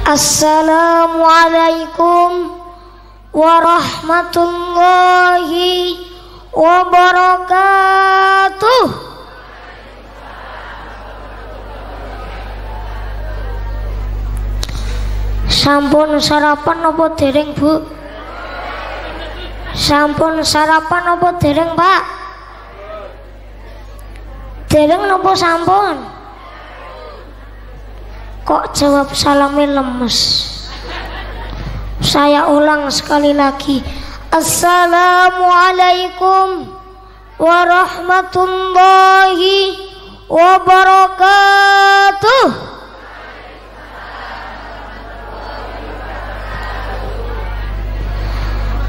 Assalamualaikum warahmatullahi wabarakatuh. Sampun sarapan apa dereng, Bu? Sampun sarapan apa dereng, Pak? Dereng napa sampun? Kok jawab salamnya lemes? Saya ulang sekali lagi. Assalamualaikum warahmatullahi wabarakatuh.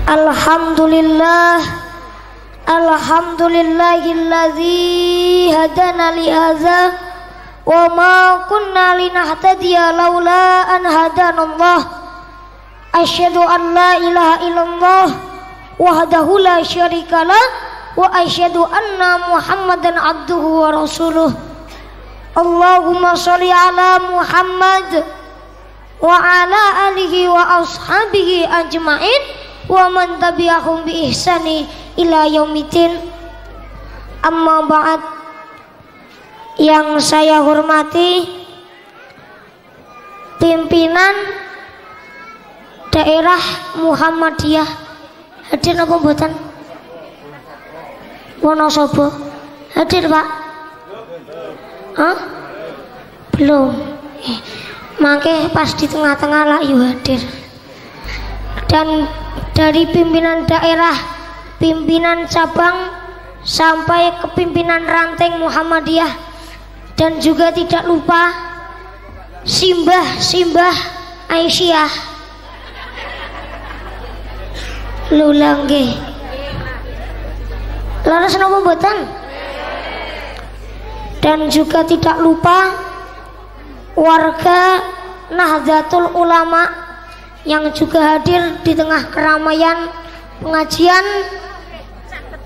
Alhamdulillah, alhamdulillahilladzi hadana li hadza wa ma kunna linahtadiya laula an hadanallah. Asyhadu an la ilaha illallah wahdahu la syarikalah wa asyhadu anna Muhammadan abduhu wa rasuluh. Allahumma sholli ala Muhammad wa ala alihi wa ashabihi ajmain wa man tabi'ahum bi ihsani ila yaumiddin. Amma ba'd. Yang saya hormati pimpinan daerah Muhammadiyah, hadir apa mboten? Wonosobo hadir, Pak? Hah? Belum. Mangke pas di tengah-tengah lah yuk hadir. Dan dari pimpinan daerah, pimpinan cabang sampai ke pimpinan ranting Muhammadiyah, dan juga tidak lupa Simbah Aisyah lulangge laras napa mboten, dan juga tidak lupa warga Nahdlatul Ulama yang juga hadir di tengah keramaian pengajian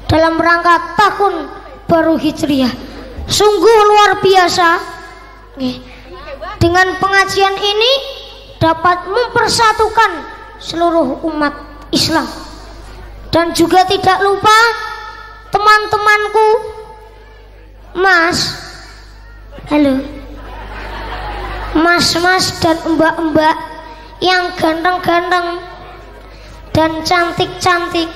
dalam rangka tahun baru Hijriah. Sungguh luar biasa. Dengan pengajian ini dapat mempersatukan seluruh umat Islam. Dan juga tidak lupa teman-temanku, Mas, halo, Mas-mas dan mbak-mbak yang ganteng-ganteng dan cantik-cantik.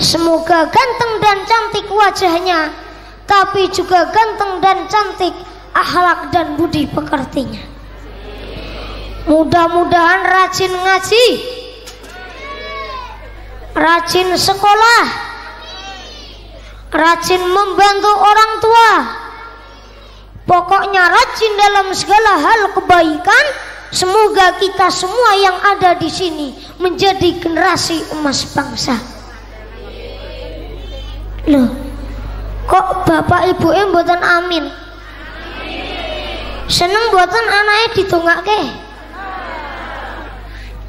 Semoga ganteng dan cantik wajahnya, tapi juga ganteng dan cantik akhlak dan budi pekertinya. Mudah-mudahan rajin ngaji, rajin sekolah, rajin membantu orang tua, pokoknya rajin dalam segala hal kebaikan. Semoga kita semua yang ada di sini menjadi generasi emas bangsa. Loh, kok bapak ibu mboten amin? Seneng mboten anake ditongake?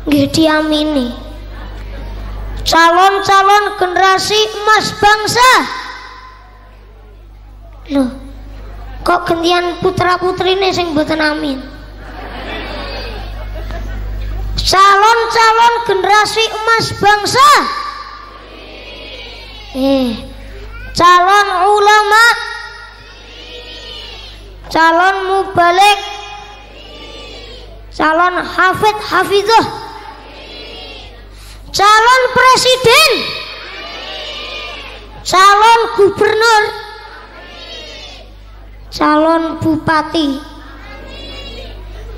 Nggih diamini. Calon-calon generasi emas bangsa. Loh, kok gantian putra-putrine sing mboten amin? Calon-calon generasi emas bangsa. Calon ulama, calon mubalik, calon hafid hafizah, calon presiden, calon gubernur, calon bupati,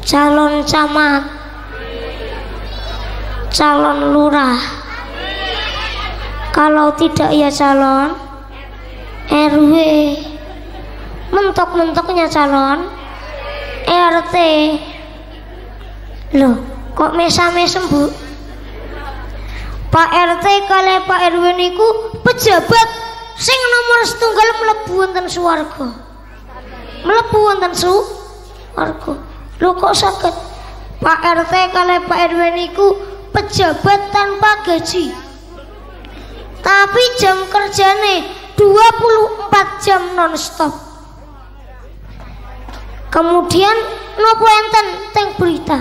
calon camat, calon lurah. Kalau tidak ya calon RW, mentok-mentoknya calon RT. Loh, kok mesam-mesem, Bu? Pak RT kali Pak RW niku pejabat sing nomor setunggal mlebu wonten swarga. Mlebu wonten swarga. Lho kok saged? Pak RT kali Pak RW niku pejabat tanpa gaji. Tapi jam kerjane 24 jam non-stop. Kemudian nopo enten teng berita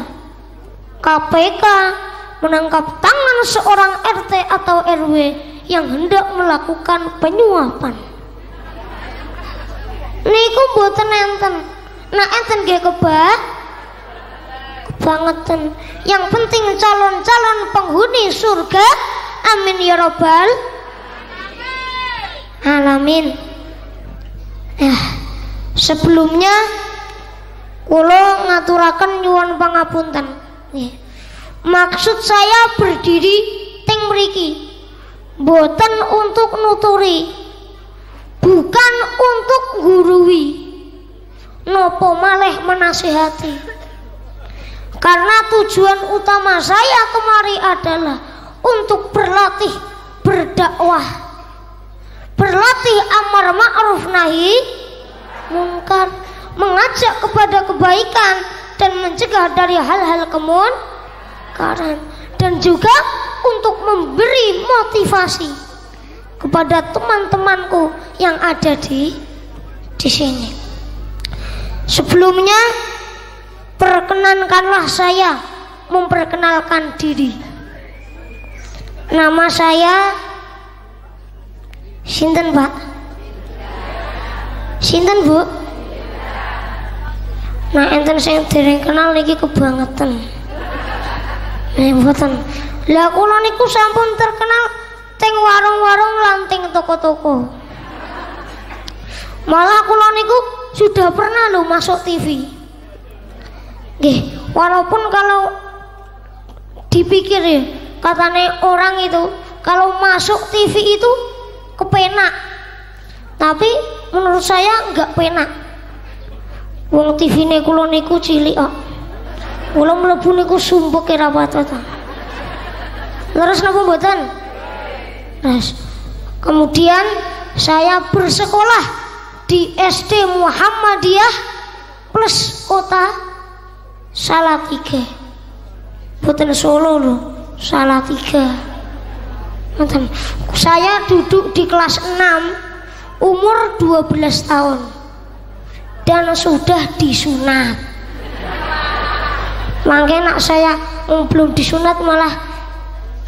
KPK menangkap tangan seorang RT atau RW yang hendak melakukan penyuapan. Niku mboten enten. Nah enten nggih kebangetan. Yang penting calon-calon penghuni surga. Amin ya robbal alamin. Sebelumnya kula ngaturaken nyuwun pangapunten. Maksud saya berdiri teng mriki boten untuk nuturi, bukan untuk gurui, nopo malih menasihati. Karena tujuan utama saya kemari adalah untuk berlatih berdakwah, berlatih amar ma'ruf nahi munkar, mengajak kepada kebaikan dan mencegah dari hal-hal kemunkaran, dan juga untuk memberi motivasi kepada teman-temanku yang ada di sini. Sebelumnya perkenankanlah saya memperkenalkan diri. Nama saya sinten, Pak? Sinten, Bu? Nah, enten sing dereng kenal niki kebangetan. Mboten. Lah kula niku sampun terkenal teng warung-warung lan teng toko-toko. Malah kula niku sudah pernah lho masuk TV. Nggih, walaupun kalau dipikir ya, katanya orang itu kalau masuk TV itu kepenak, tapi menurut saya enggak penak. Wong TV-ne kula niku cilik kok. Kula mlebu niku sumpek ora patut. Terus napa mboten? Terus kemudian saya bersekolah di SD Muhammadiyah plus Kota Salatiga. Mboten Solo lho, Salatiga. Mboten. Saya duduk di kelas 6 umur 12 tahun dan sudah disunat. Makanya nak saya belum disunat malah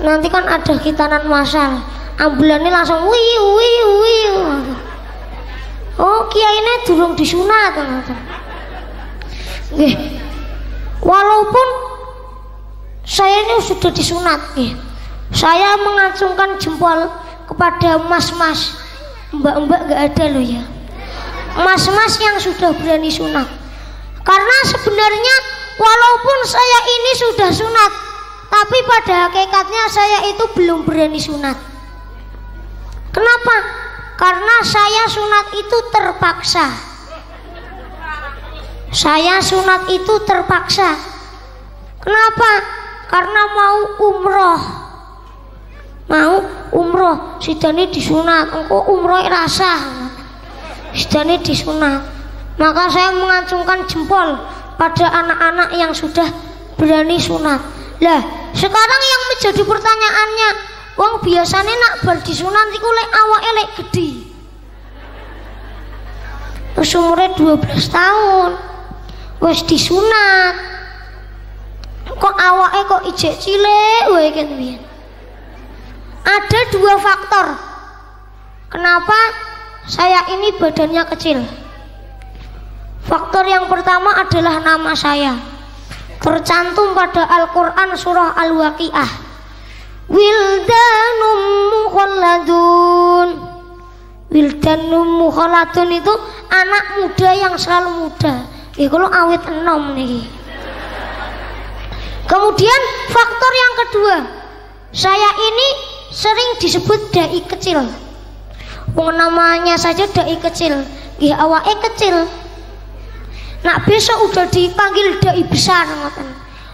nanti kan ada khitanan masal, ambulannya langsung wih. Oh kiai ini durung disunat. Walaupun saya ini sudah disunat, saya mengacungkan jempol kepada mas-mas, mbak-mbak gak ada loh ya, mas-mas yang sudah berani sunat. Karena sebenarnya walaupun saya ini sudah sunat, tapi pada hakikatnya saya itu belum berani sunat. Kenapa? Karena saya sunat itu terpaksa. Saya sunat itu terpaksa. Kenapa? Karena mau umroh, sidane disunat, engko umroh rasa, sidane disunat. Maka saya mengacungkan jempol pada anak-anak yang sudah berani sunat. Lah, sekarang yang menjadi pertanyaannya, wong biasanya nak bar disunat iku lek awake lek gedhi. Wis umure 12 tahun. Wis disunat. Kok awake kok ijek cilik wae kan piye? Ada dua faktor kenapa saya ini badannya kecil. Faktor yang pertama adalah nama saya tercantum pada Al-Quran surah Al-Waqiah, wildanum mukhalladun. Wildanum mukhalladun itu anak muda yang selalu muda. Kalau awet enom nih. Kemudian faktor yang kedua, saya ini sering disebut dai kecil. Namanya saja dai kecil, awake kecil. Nak besok udah dipanggil dai besar,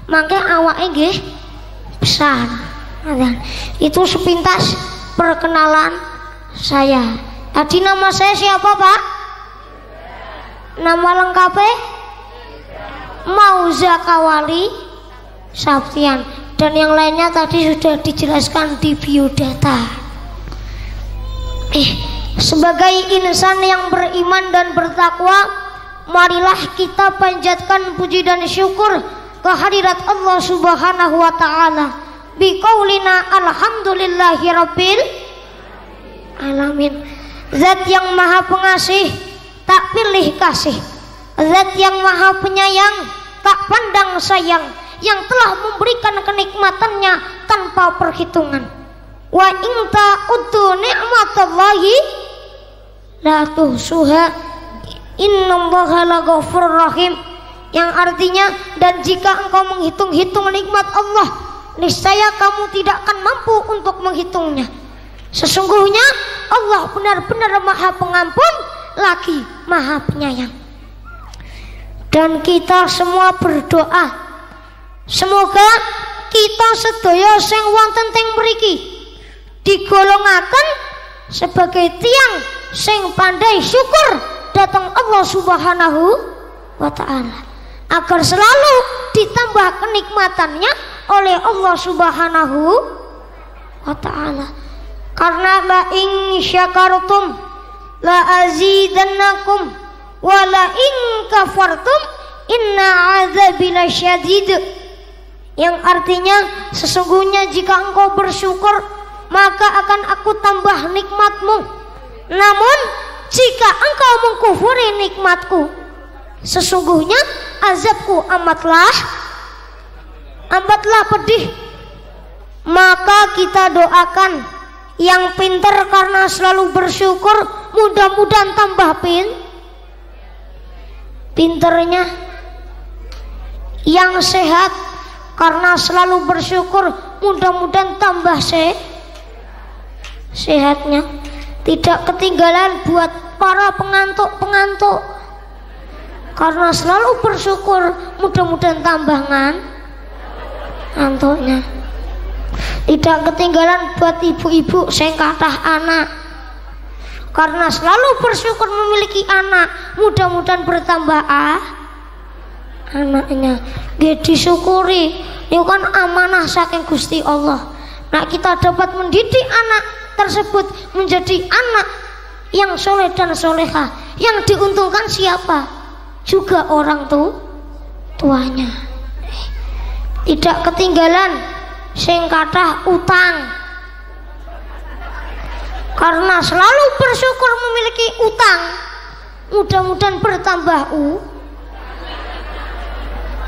makanya awake nggih besar. Itu sepintas perkenalan saya. Tadi nama saya siapa, Pak? Nama lengkapnya Mauza Kawali Sabtian, dan yang lainnya tadi sudah dijelaskan di biodata. Sebagai insan yang beriman dan bertakwa, marilah kita panjatkan puji dan syukur kehadirat Allah Subhanahu wa taala biqaulina alhamdulillahi rabbil alamin. Zat yang maha pengasih tak pilih kasih, zat yang maha penyayang tak pandang sayang, yang telah memberikan kenikmatannya tanpa perhitungan. Wa in ta'uddu ni'matallahi la tuhsuha innallaha laghafurur rahim, yang artinya dan jika engkau menghitung-hitung nikmat Allah, niscaya kamu tidak akan mampu untuk menghitungnya. Sesungguhnya Allah benar-benar maha pengampun lagi maha penyayang. Dan kita semua berdoa, semoga kita sedaya sing wonten teng mriki digolongaken sebagai tiang sing pandai syukur datang Allah Subhanahu wa taala, agar selalu ditambah kenikmatannya oleh Allah Subhanahu wa taala. Karena la in syakartum la azidannakum wa la in kafartum inna azabi lasyadid, yang artinya sesungguhnya jika engkau bersyukur maka akan aku tambah nikmatmu, namun jika engkau mengkufuri nikmatku sesungguhnya azabku amatlah pedih. Maka kita doakan yang pintar karena selalu bersyukur, mudah-mudahan tambah pinternya. Yang sehat karena selalu bersyukur, mudah-mudahan tambah sehatnya. Tidak ketinggalan buat para pengantuk-pengantuk, karena selalu bersyukur, mudah-mudahan tambah ngantuknya. Tidak ketinggalan buat ibu-ibu sing kathah anak, karena selalu bersyukur memiliki anak, mudah-mudahan bertambah anaknya. Nggih disyukuri, itu kan amanah saking Gusti Allah. Nah, kita dapat mendidik anak tersebut menjadi anak yang soleh dan soleha. Yang diuntungkan siapa? Juga orang tuanya. Tidak ketinggalan sing kathah utang, karena selalu bersyukur memiliki utang, mudah-mudahan bertambah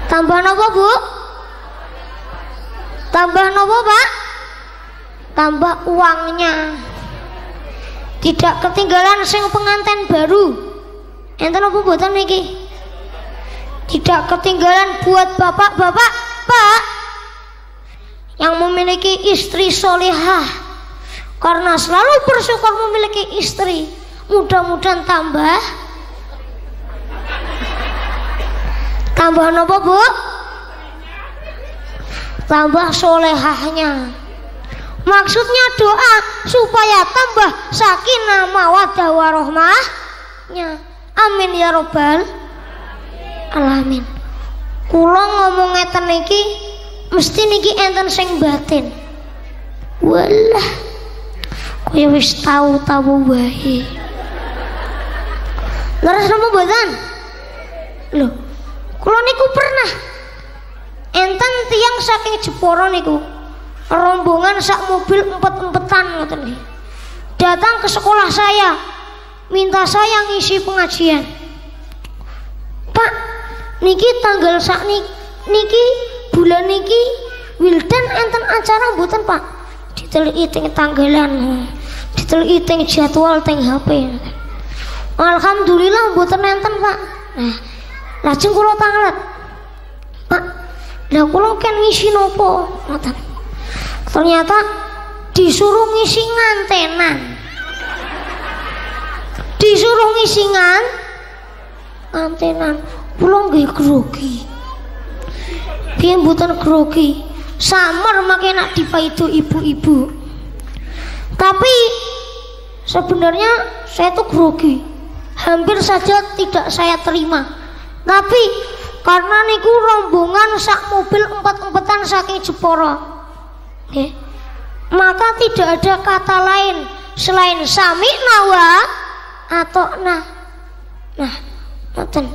tambah napa Bu? Tambah napa Pak? Tambah uangnya. Tidak ketinggalan sing pengantin baru, enten apa mboten niki? Tidak ketinggalan buat bapak-bapak, Pak, yang memiliki istri solehah, karena selalu bersyukur memiliki istri, mudah-mudahan tambah napa Bu? Tambah solehahnya. Maksudnya doa supaya tambah sakinah mawaddah warahmahnya. Amin ya robbal alamin. Kula ngomong ngeten niki mesti niki enten sing batin. Walah, kaya wis tahu wae. Leres napa mboten? Lho, kula niku pernah enten tiyang saking Jepara niku, rombongan sak mobil empet-empetan ngoten nggih. Datang ke sekolah saya, minta saya ngisi pengajian. Pak, niki tanggal sak niki bulan niki Wildan enten acara mboten Pak? Diteliti teng tanggalan, diteliti teng jadwal teng HP. Alhamdulillah mboten enten Pak. Nah, lajeng kula tanglet, Pak, lah kula kan ngisi nopo? Ngoten. Ternyata disuruh ngisi ngantenan. Disuruh ngisi ngantenan. Kula nggih grogi. Piye mboten grogi? Samar makin nak dipaidu ibu-ibu. Tapi sebenarnya saya tuh grogi. Hampir saja tidak saya terima. Tapi karena niku rombongan sak mobil empet-empetan saking Jepara, okay, maka tidak ada kata lain selain sami'na wa ata'na. Nah, ngoten.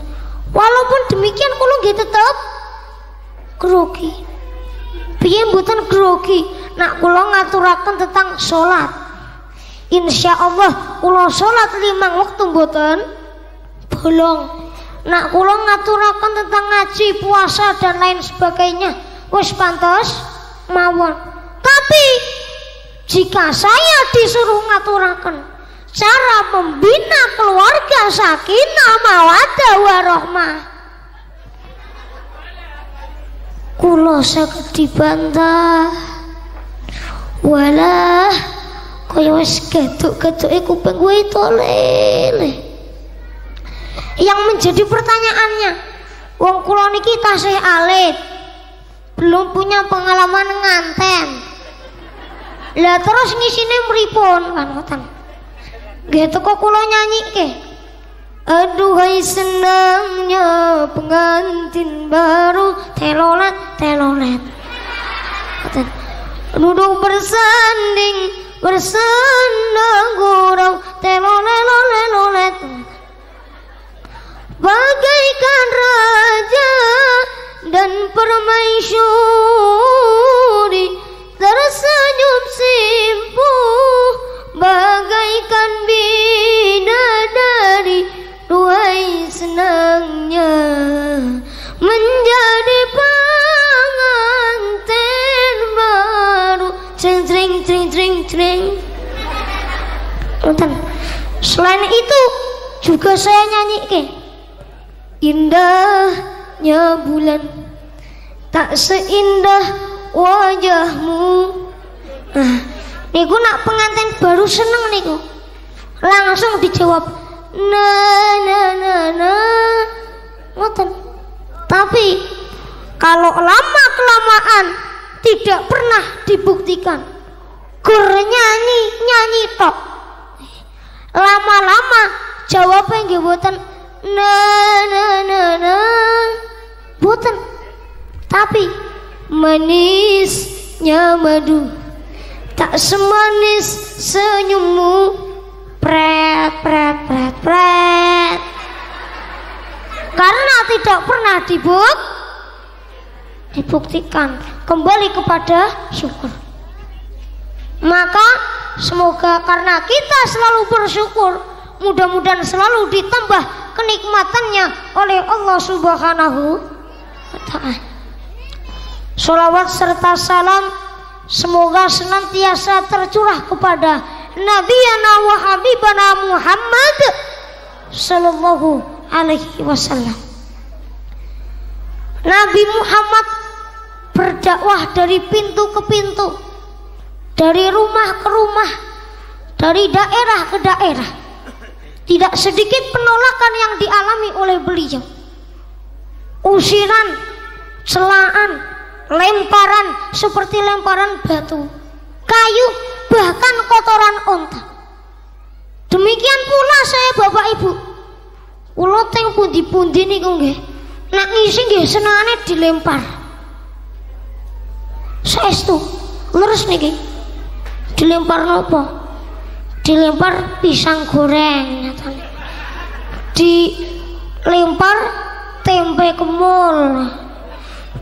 Walaupun demikian kula nggih tetep grogi. Piye mboten grogi? Nak kula ngaturaken tentang salat. Insyaallah kula salat 5 wektu mboten bolong. Nak kula ngaturaken tentang ngaji, puasa dan lain sebagainya wis pantes mawon. Tapi jika saya disuruh ngaturaken cara membina keluarga sakinah mawaddah warahmah, kula saged dibantah. Walah kaya wis geduk-geduke kuping kowe to lele. Yang menjadi pertanyaannya, wong kula niki tasih alit, belum punya pengalaman nganten. Lah terus ngisine mripun kan ngoten. Nggih teko kula nyanyike. Aduhai senangnya pengantin baru telolet telolet. Ngoten. Duduk bersanding bersandang gurau telolet. Bagaikan raja dan permaisuri tersenyum simpuh, bagaikan bidadari. Duhai senangnya menjadi pengantin baru. Cring cring cring cring cring. Selain itu juga saya nyanyi indahnya bulan tak seindah wajahmu. Nah, niku nak pengantin baru seneng niku langsung dijawab na ngoten. Tapi kalau lama kelamaan tidak pernah dibuktikan, gur nyanyi tok, lama-lama jawabnya nggih boten na boten. Tapi manisnya madu tak semanis senyummu. Pret pret pret pret. Karena tidak pernah dibuktikan. Kembali kepada syukur. Maka semoga karena kita selalu bersyukur, mudah-mudahan selalu ditambah kenikmatannya oleh Allah Subhanahu wa ta'ala. Sholawat serta salam semoga senantiasa tercurah kepada Nabiyana wa Habibana Muhammad sallallahu alaihi wasallam. Nabi Muhammad berdakwah dari pintu ke pintu, dari rumah ke rumah, dari daerah ke daerah. Tidak sedikit penolakan yang dialami oleh beliau. Usiran, celaan, lemparan seperti lemparan batu, kayu, bahkan kotoran onta. Demikian pula saya Bapak Ibu, kula teng pundi-pundi niku nggih, nek ngisi nggih senengane dilempar. Saestu leres niki. Dilempar napa? Dilempar pisang goreng, dilempar tempe kemul,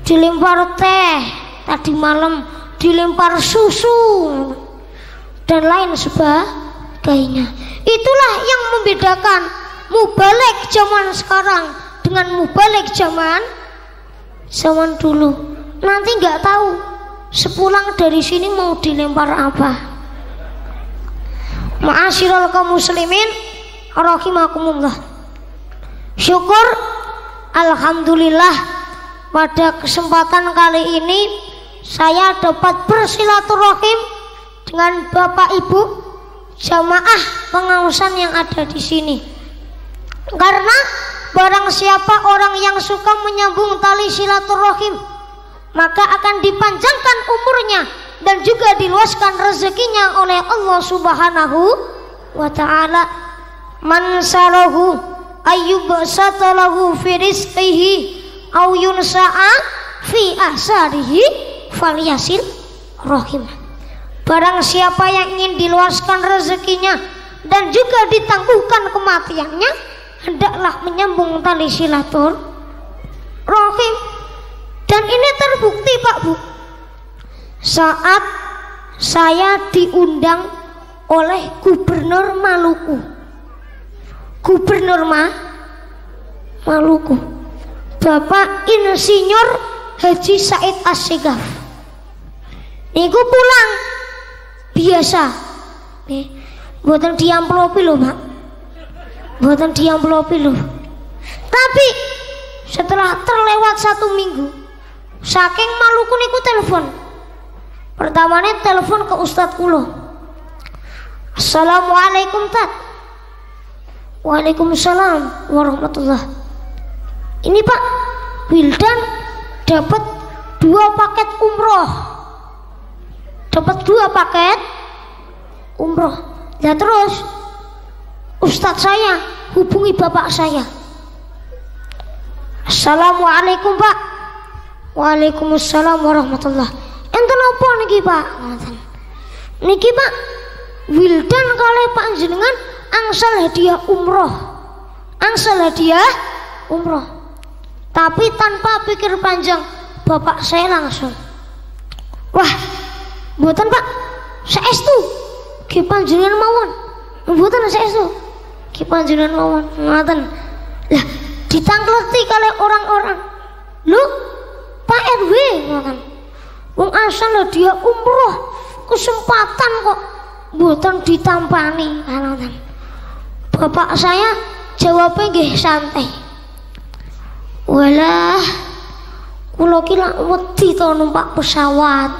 dilempar teh tadi malam, dilempar susu dan lain sebagainya. Itulah yang membedakan mubalek zaman sekarang dengan mubalek zaman dulu. Nanti nggak tahu sepulang dari sini mau dilempar apa. Ma'asyiral kaum muslimin rahimakumullah. Syukur alhamdulillah pada kesempatan kali ini saya dapat bersilaturahim dengan Bapak Ibu jamaah pengausan yang ada di sini. Karena barang siapa orang yang suka menyambung tali silaturahim, maka akan dipanjangkan umurnya dan juga diluaskan rezekinya oleh Allah Subhanahu wa ta'ala. Man sarahu ayyubsata lahu fi rizqihi aw yunsa'a fi asarihi falyasil rahim. Barang siapa yang ingin diluaskan rezekinya dan juga ditangguhkan kematiannya, hendaklah menyambung tali silaturahim. Dan ini Pak Bu, saat saya diundang oleh Gubernur Maluku, Gubernur Maluku, Bapak Insinyur Haji Said Assegaf. Niku pulang biasa, buatan diamplopi loh Pak, buatan diamplopi loh. Tapi setelah terlewat 1 minggu, saking Maluku niku telepon. Pertamanya telepon ke Ustadz kulo. Assalamualaikum Tat. Waalaikumsalam warahmatullah. Ini Pak, Wildan dapat 2 paket umroh. Dapat 2 paket umroh. Ya terus Ustadz saya hubungi bapak saya. Assalamualaikum Pak. Waalaikumsalam warahmatullah. Enten apa niki Pak? Niki Pak, Wildan kali panjenengan angsal hadiah umroh. Angsal hadiah umroh. Tapi tanpa pikir panjang, bapak saya langsung, wah, mboten Pak, saestu ki panjenengan mawon. Mboten saestu ki panjenengan mawon. Ngoten. Lah, ditangkleti kali orang-orang. Lho, Pak RW ngoten. Wong asal dia umroh, kesempatan kok mboten ditampani ngoten. Bapak saya jawabnya nggih santai. Walah, kula ki lak wedi to numpak pesawat.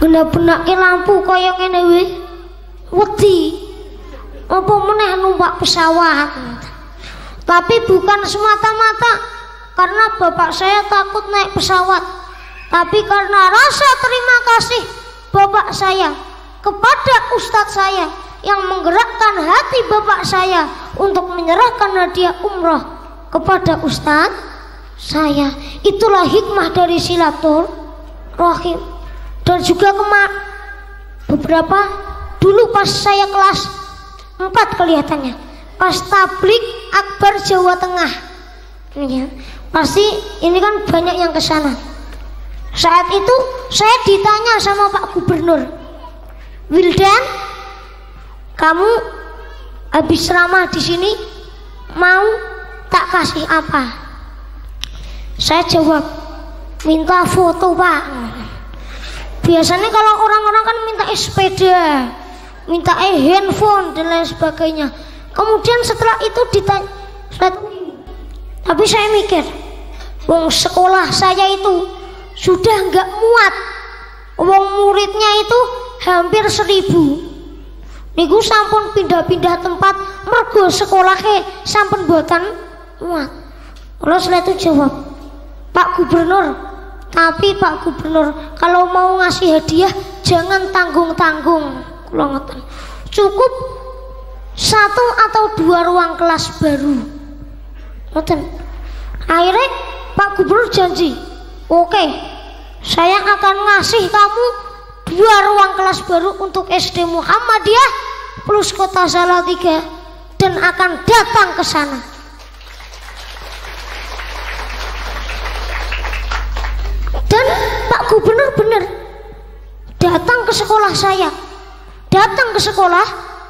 Benak-benak lampu kaya ngene wih, wedi. Apa meneh numpak pesawat. Tapi bukan semata-mata karena bapak saya takut naik pesawat, tapi karena rasa terima kasih bapak saya kepada ustadz saya yang menggerakkan hati bapak saya untuk menyerahkan hadiah umroh kepada ustadz saya. Itulah hikmah dari silaturahim. Dan juga beberapa dulu pas saya kelas 4 kelihatannya, pas tablik akbar Jawa Tengah ya, pasti ini kan banyak yang kesana. Saat itu saya ditanya sama Pak Gubernur, Wildan, kamu habis ceramah di sini mau tak kasih apa? Saya jawab, minta foto Pak. Biasanya kalau orang-orang kan minta sepeda, minta handphone dan lain sebagainya. Kemudian setelah itu ditanya, tapi saya mikir, wong sekolah saya itu sudah nggak muat, wong muridnya itu hampir 1000. Niku sampun pindah-pindah tempat, mergo sekolahnya sampun boten muat. Kalau setelah itu jawab, Pak Gubernur, tapi Pak Gubernur kalau mau ngasih hadiah jangan tanggung-tanggung. Kula ngoten. Cukup 1 atau 2 ruang kelas baru. Ngoten. Akhirnya Pak Gubernur janji, oke, saya akan ngasih kamu 2 ruang kelas baru untuk SD Muhammadiyah plus Kota Salatiga dan akan datang ke sana. Dan Pak Gubernur benar datang ke sekolah saya, datang ke sekolah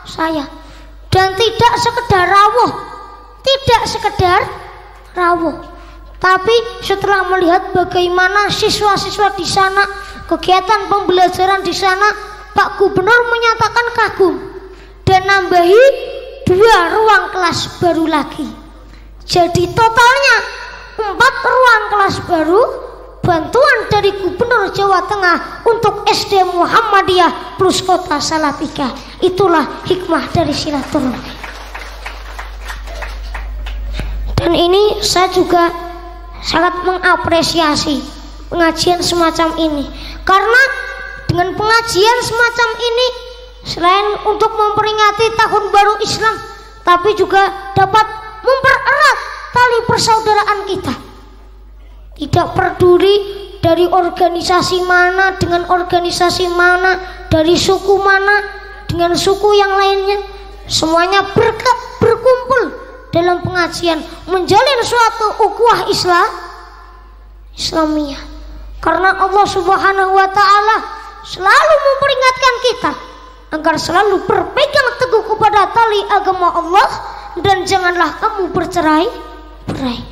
saya, dan tidak sekedar rawuh, tidak sekedar rawuh, tapi setelah melihat bagaimana siswa-siswa di sana, kegiatan pembelajaran di sana, Pak Gubernur menyatakan kagum dan nambahi 2 ruang kelas baru lagi. Jadi totalnya 4 ruang kelas baru, bantuan dari Gubernur Jawa Tengah untuk SD Muhammadiyah plus Kota Salatiga. Itulah hikmah dari silaturahmi. Dan ini saya juga sangat mengapresiasi pengajian semacam ini, karena dengan pengajian semacam ini selain untuk memperingati tahun baru Islam, tapi juga dapat mempererat tali persaudaraan kita. Tidak peduli dari organisasi mana dengan organisasi mana, dari suku mana dengan suku yang lainnya, semuanya berkumpul dalam pengajian, menjalin suatu ukhuwah Islamiyah. Karena Allah Subhanahu wa taala selalu memperingatkan kita agar selalu berpegang teguh kepada tali agama Allah dan janganlah kamu bercerai-berai.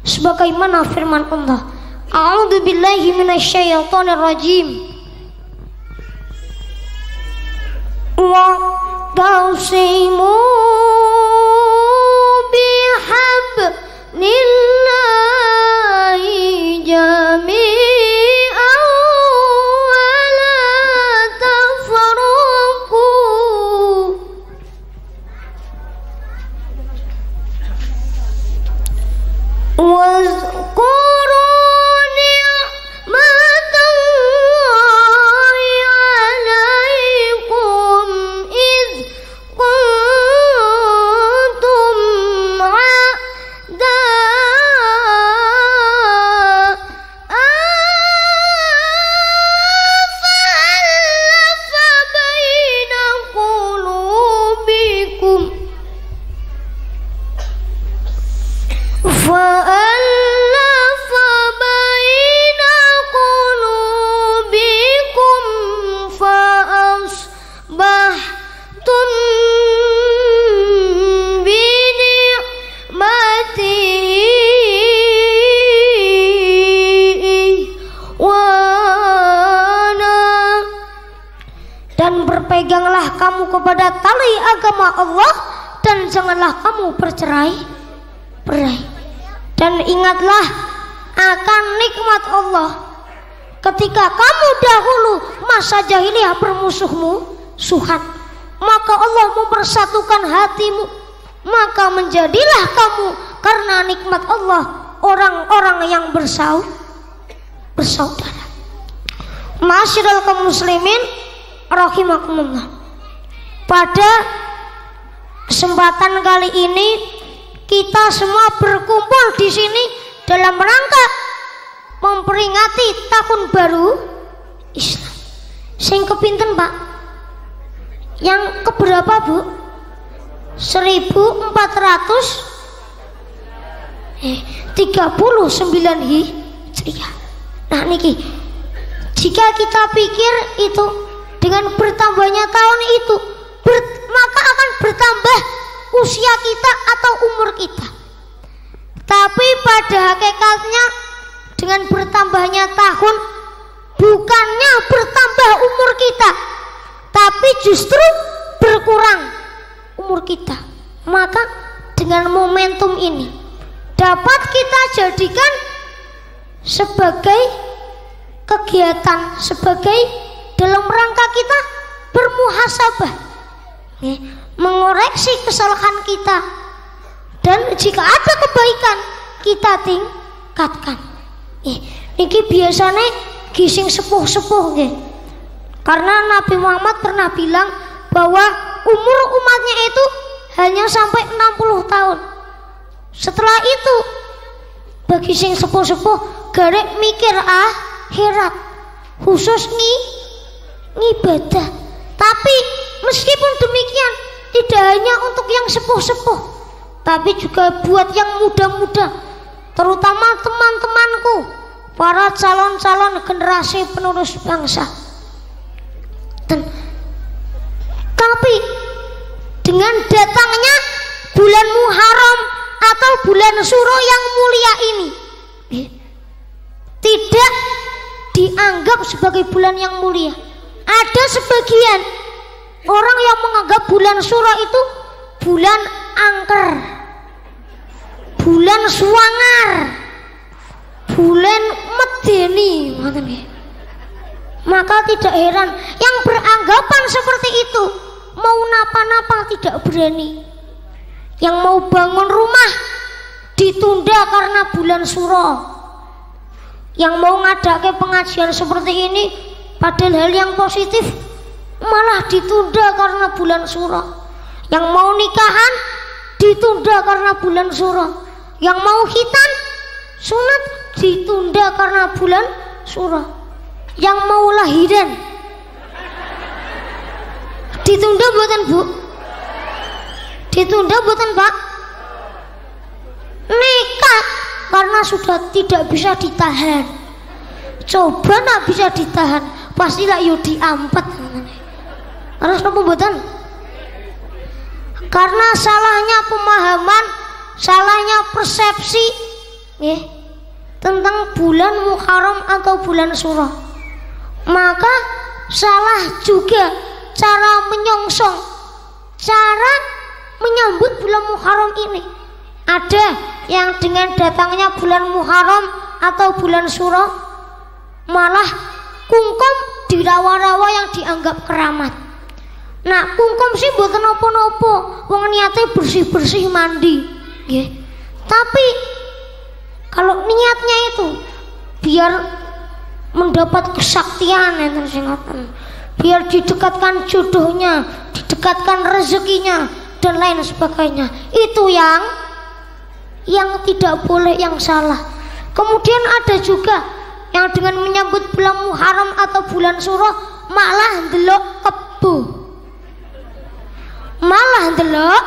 Sebagaimana firman Allah, A'udzubillahi minasyaitonirrajim. Wa tausimu bihablillahi jami'an wa la tafarraqu. Dan berpeganglah kamu kepada tali agama Allah dan janganlah kamu bercerai-berai. Dan ingatlah akan nikmat Allah ketika kamu dahulu masa jahiliyah bermusuhan, maka Allah mempersatukan hatimu, maka menjadilah kamu karena nikmat Allah orang-orang yang bersaudara. Ma'asyiral kaum muslimin rahimakumullah. Pada kesempatan kali ini kita semua berkumpul di sini dalam rangka memperingati tahun baru Islam. Sing kepinten Pak? Yang keberapa Bu? 1439 Hijriah. Nah niki, jika kita pikir itu dengan bertambahnya tahun itu maka akan bertambah usia kita atau umur kita. Tapi pada hakikatnya dengan bertambahnya tahun bukannya bertambah umur kita, tapi justru berkurang umur kita. Maka dengan momentum ini dapat kita jadikan sebagai kegiatan, sebagai dalam rangka kita bermuhasabah, mengoreksi kesalahan kita, dan jika ada kebaikan kita tingkatkan. Niki biasanya gising sepuh-sepuh karena Nabi Muhammad pernah bilang bahwa umur umatnya itu hanya sampai 60 tahun. Setelah itu bagi sing sepuh-sepuh garek mikir akhirat, khusus ngibadah. Tapi meskipun demikian tidak hanya untuk yang sepuh-sepuh, tapi juga buat yang muda-muda, terutama teman-temanku, para calon-calon generasi penerus bangsa. Tapi dengan datangnya bulan Muharram atau bulan Syuro yang mulia ini tidak dianggap sebagai bulan yang mulia. Ada sebagian orang yang menganggap bulan Syuro itu bulan angker, bulan suangar, bulan medeni. Maka tidak heran yang beranggapan seperti itu mau napa-napa tidak berani. Yang mau bangun rumah ditunda karena bulan Syuro. Yang mau ngadake pengajian seperti ini padahal hal yang positif malah ditunda karena bulan Syuro. Yang mau nikahan ditunda karena bulan Syuro. Yang mau khitan sunat ditunda karena bulan Syuro. Yang mau lahiran ditunda buatan Bu? Ditunda buatan Pak? Nikah karena sudah tidak bisa ditahan. Coba nak bisa ditahan, pastilah yo diampet. Harus napa mboten? Karena salahnya pemahaman, salahnya persepsi tentang bulan Muharram atau bulan Suro. Maka salah juga cara menyongsong, cara menyambut bulan Muharram ini. Ada yang dengan datangnya bulan Muharram atau bulan Suro malah kungkum di rawa-rawa yang dianggap keramat. Nah, kungkum sih mboten napa-napa, wong niate bersih-bersih mandi, nggih. Tapi kalau niatnya itu biar mendapat kesaktian enten sing ngoten, biar didekatkan jodohnya, didekatkan rezekinya dan lain sebagainya, itu yang tidak boleh, yang salah. Kemudian ada juga yang dengan menyambut bulan Muharram atau bulan Suro malah ndelok kebo, malah ndelok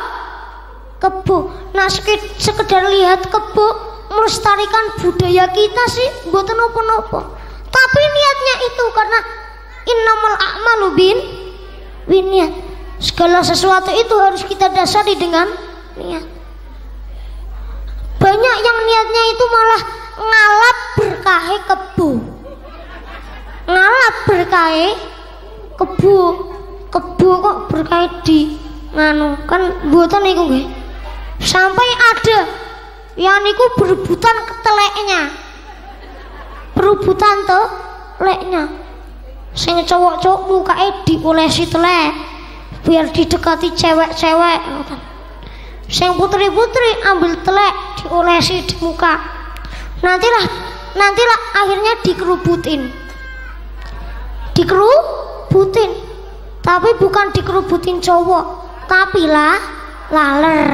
kebo. Nah, sekedar lihat kebo melestarikan budaya kita sih mboten napa-napa. Tapi niatnya itu karena innamal a'malu binniyat. Segala sesuatu itu harus kita dasari dengan niat. Banyak yang niatnya itu malah ngalap berkahe kebo, ngalap berkahe kebo kok berkahe di nganu kan mboten niku nggih. Sampai ada yang niku berebutan keteleknya, berebutan teleknya. Sing cowok-cowok mukake diolesi telek biar didekati cewek-cewek. Sing putri-putri ambil telek diolesi di muka. Nantilah akhirnya dikerubutin. Tapi bukan dikerubutin cowok, tapi laler.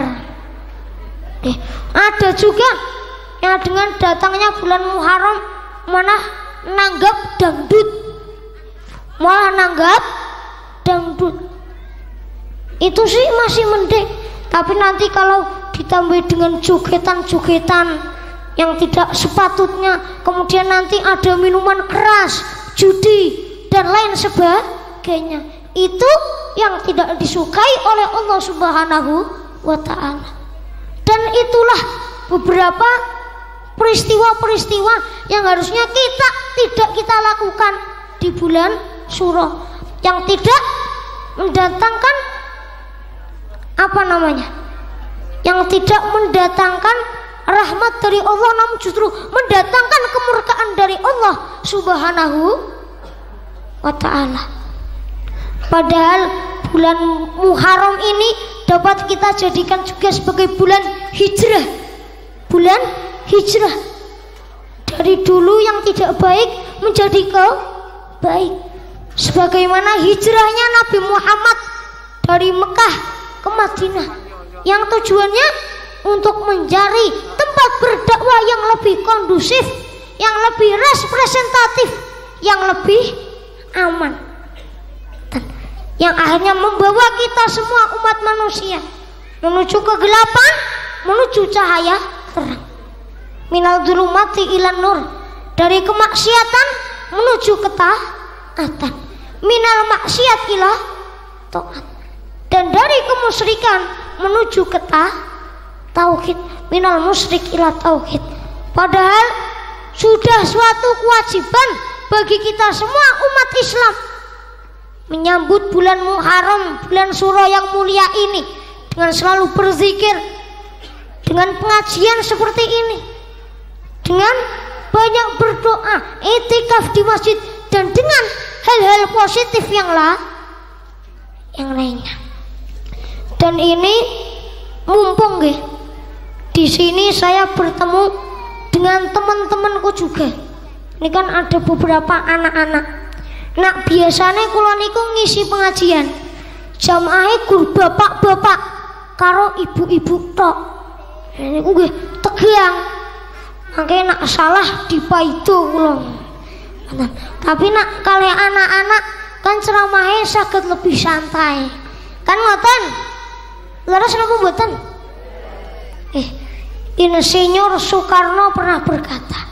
Ada juga yang dengan datangnya bulan Muharram malah nanggap dangdut. Itu sih masih mending. Tapi nanti kalau ditambah dengan jogetan-jogetan yang tidak sepatutnya, kemudian nanti ada minuman keras, judi dan lain sebagainya, itu yang tidak disukai oleh Allah Subhanahu wa Ta'ala. Dan itulah beberapa peristiwa-peristiwa yang harusnya tidak kita lakukan di bulan Suro, yang tidak mendatangkan yang tidak mendatangkan rahmat dari Allah, namun justru mendatangkan kemurkaan dari Allah Subhanahu wa Ta'ala. Padahal bulan Muharram ini dapat kita jadikan juga sebagai bulan hijrah. Dari dulu yang tidak baik menjadi baik. Sebagaimana hijrahnya Nabi Muhammad dari Mekah ke Madinah, yang tujuannya untuk mencari tempat berdakwah yang lebih kondusif, yang lebih representatif, yang lebih aman, yang akhirnya membawa kita semua umat manusia menuju kegelapan, menuju cahaya terang. Minal dzulumati ilan nur, dari kemaksiatan menuju ketaatan. Minal maksiat ila taat, dan dari kemusyrikan menuju ke tauhid. Minal musyrik ila tauhid. Padahal sudah suatu kewajiban bagi kita semua umat Islam menyambut bulan Muharram, bulan Suro yang mulia ini dengan selalu berzikir, dengan pengajian seperti ini, dengan banyak berdoa, i'tikaf di masjid, dan dengan hal-hal positif yang lainnya. Dan ini mumpung di sini saya bertemu dengan teman-temanku juga. Ini kan ada beberapa anak-anak. Nah, biasanya kula niku ngisi pengajian jamaahnya gur bapak-bapak karo ibu-ibu tok. Niku nggih tegang. Mangke nak salah dipaido kula. Tapi nak kali anak-anak kan ceramahnya saged lebih santai. Kan ngoten? Leres napa mboten? Insinyur Soekarno pernah berkata,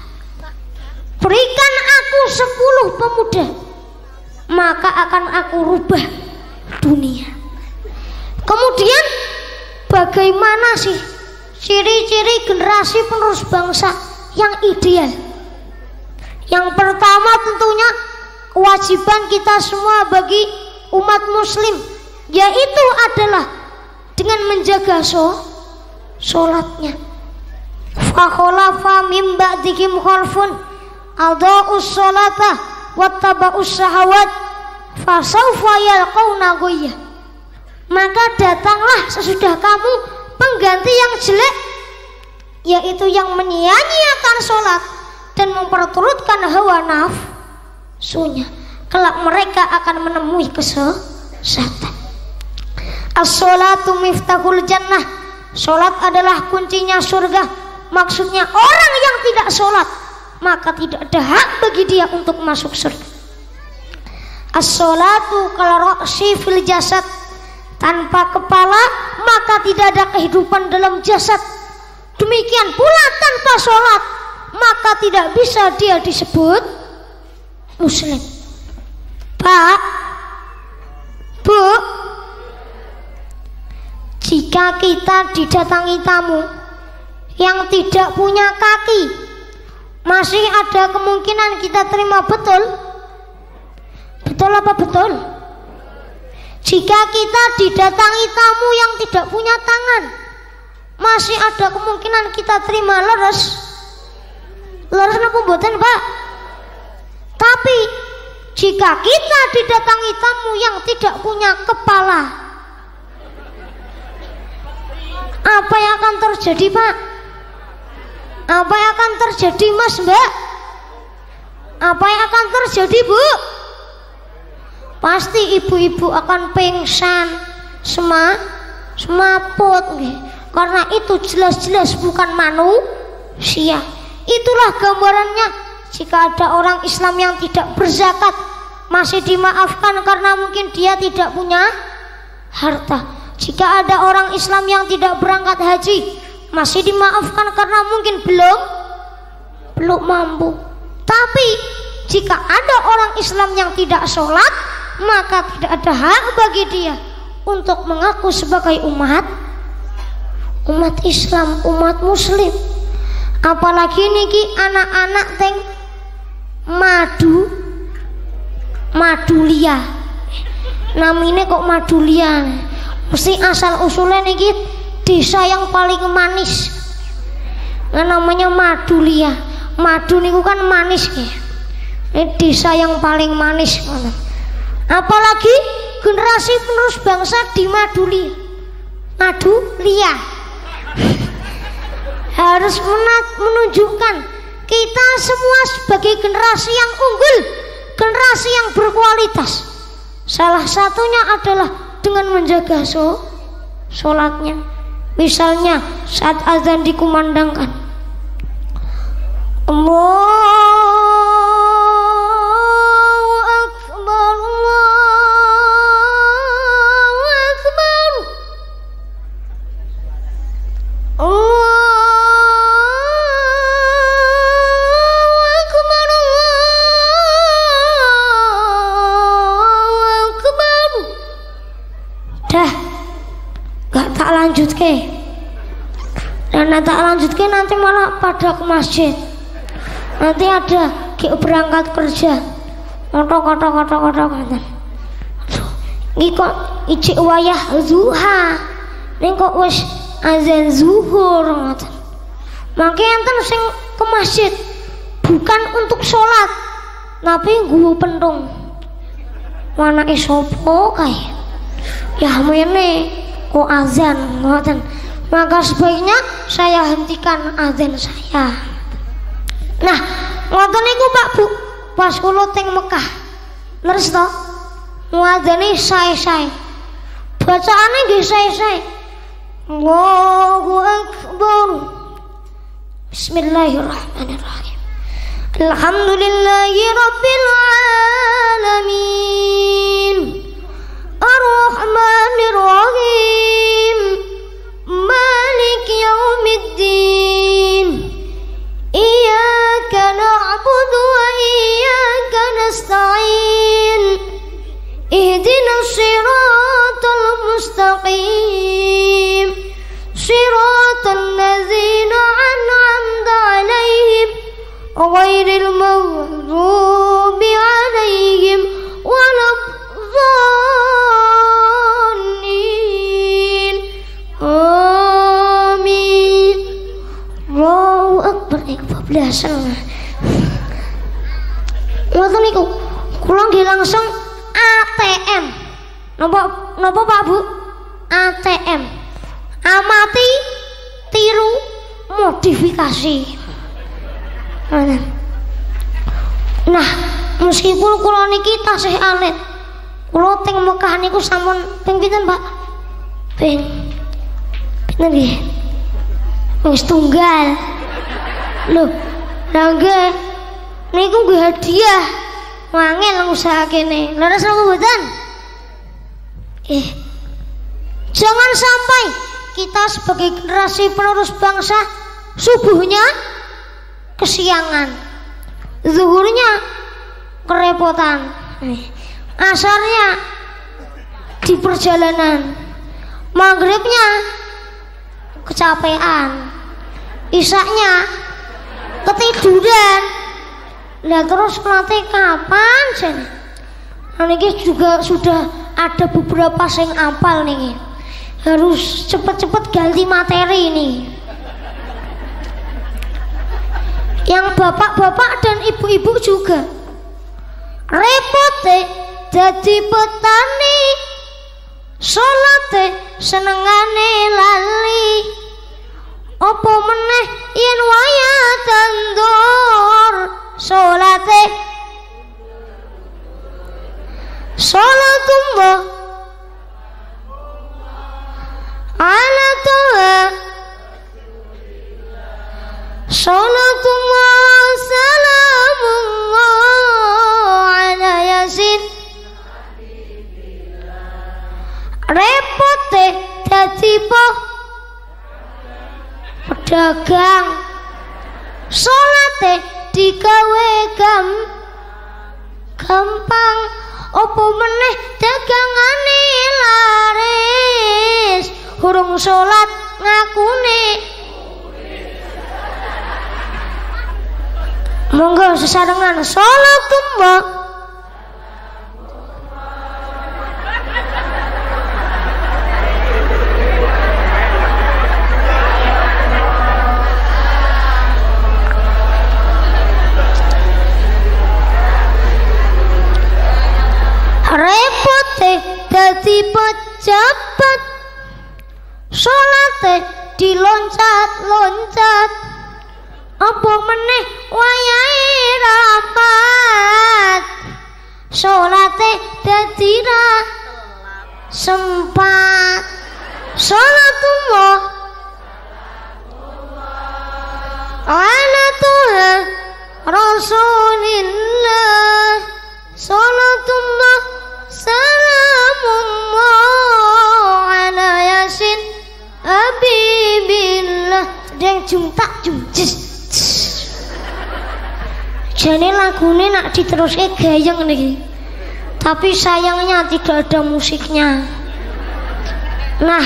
berikan aku 10 pemuda, maka akan aku rubah dunia. Kemudian bagaimana sih ciri-ciri generasi penerus bangsa yang ideal? Yang pertama tentunya kewajiban kita semua bagi umat muslim, yaitu adalah dengan menjaga sholatnya. Fa khalafa mim ba'dihim khalfun adaa'us sholata wattaba'us syahawat fa sawfa yalqauna ghayya. Maka datanglah sesudah kamu pengganti yang jelek, yaitu yang menyia-nyiakan sholat dan memperturutkan hawa nafsunya. Kelak mereka akan menemui kesesatan. As-sholatu miftahul jannah. Sholat adalah kuncinya surga. Maksudnya orang yang tidak sholat, maka tidak ada hak bagi dia untuk masuk surga. As-sholatu kal-ra'si fil jasad. Tanpa kepala maka tidak ada kehidupan dalam jasad. Demikian pula tanpa sholat maka tidak bisa dia disebut muslim. Pak, Bu, jika kita didatangi tamu yang tidak punya kaki, masih ada kemungkinan kita terima, betul? Betul apa betul? Jika kita didatangi tamu yang tidak punya tangan, masih ada kemungkinan kita terima, leres? Leres apa mboten, Pak? Tapi jika kita didatangi tamu yang tidak punya kepala, apa yang akan terjadi, Pak? Apa yang akan terjadi, Mas, Mbak? Apa yang akan terjadi, Bu? Pasti ibu-ibu akan pingsan, semaput, karena itu jelas-jelas bukan manusia. Itulah gambarannya. Jika ada orang Islam yang tidak berzakat, masih dimaafkan karena mungkin dia tidak punya harta. Jika ada orang Islam yang tidak berangkat haji, masih dimaafkan karena mungkin belum mampu. Tapi jika ada orang Islam yang tidak sholat, maka tidak ada hak bagi dia untuk mengaku sebagai umat Islam, umat muslim. Apalagi niki anak-anak teng madulia, namanya kok madulia, mesti asal usulnya niki desa yang paling manis, namanya madulia. Madu niku kan manis ya, ini desa yang paling manis. Apalagi generasi penerus bangsa di madulia harus menunjukkan kita semua sebagai generasi yang unggul, generasi yang berkualitas. Salah satunya adalah dengan menjaga sholatnya. Misalnya saat azan dikumandangkan, Allahu Akbar, Allahu Akbar, Allahu Akbar, Allahu Akbar. Dah, gak tak lanjut ke. Dan tak lanjut ke nanti malah pada ke masjid. Nanti ada berangkat kerja, kata-kata. Ini kok icik wayah zuha, ini kok wis azan zuhur, kata. Makanya enten sing ke masjid bukan untuk sholat, tapi gua pentung. Mana isopo kaya? Ya mene kok azan, kata. Maka sebaiknya saya hentikan azan saya. Nah, ngoten niku Pak Bu, pas kula teng Mekah. Leres to? Muadzane sae-sae. Bacaane nggih sae-sae. Allahu Akbar. Bismillahirrahmanirrahim. Alhamdulillahi rabbil alamin. Ar-Rahmanir Rahim. Malik yaumiddin. نعبد وإياك نستعين اهدنا الصراط المستقيم صراط الذين أنعمت عليهم غير المغضوب عليهم ولا الضالين آمين. Allahu Akbar. Kebablasan. Ngoten niku. Kula nggih langsung ATM. Napa Pak Bu? ATM. Amati, tiru, modifikasi. Nah, meskipun kula niki tasih alit, kula teng Mekah niku sampun ping pinten, Pak? Ping pinten nggih? Wis tunggal. Loh, lha nggih niku nggih hadiah. Wangel usaha kene. Leres napa mboten? Jangan sampai kita sebagai generasi penerus bangsa subuhnya kesiangan, zuhurnya kerepotan, asarnya di perjalanan, maghribnya kecapean, isaknya ketiduran. Nah terus melatih kapan sih? Nah ini juga sudah ada beberapa sing apal nih. Harus cepet-cepet ganti materi ini. Yang bapak-bapak dan ibu-ibu juga repot deh jadi petani, sholat deh senengane lali, opo meneh yen waya tandur sholat deh sholatullah ala Tuhan sholatullah salamullah ala yasin. Repot deh dadi pedagang, sholat deh digawe gampang, opo meneh dagangane laris, hurung sholat ngakune. Monggo sesarengan sholatullah repot deh dadi pejabat, sholat deh diloncat-loncat, apa meneh wayahe rapat, sholate dadi ra sempat. Sholatullah ala Tuhan Rasulillah, sholatullah salamullah ala yasin habibillah. Sedang jumtak jumcis. Jane lagune nak diteruske gayeng niki. Tapi sayangnya tidak ada musiknya. Nah,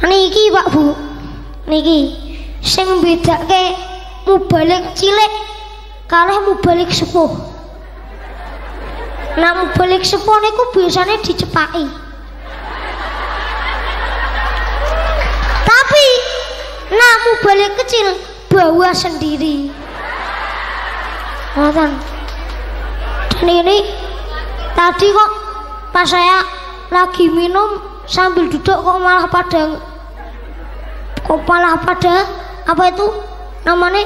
niki Pak Bu. Niki sing bedake mubalik cilik kalih mubalik sepuh. Nah, mubalik sepuh niku biasanya dicepaki. Tapi nah mubalik kecil bawa sendiri. Ngoten. Dan ini tadi kok pas saya lagi minum sambil duduk kok malah pada apa itu namanya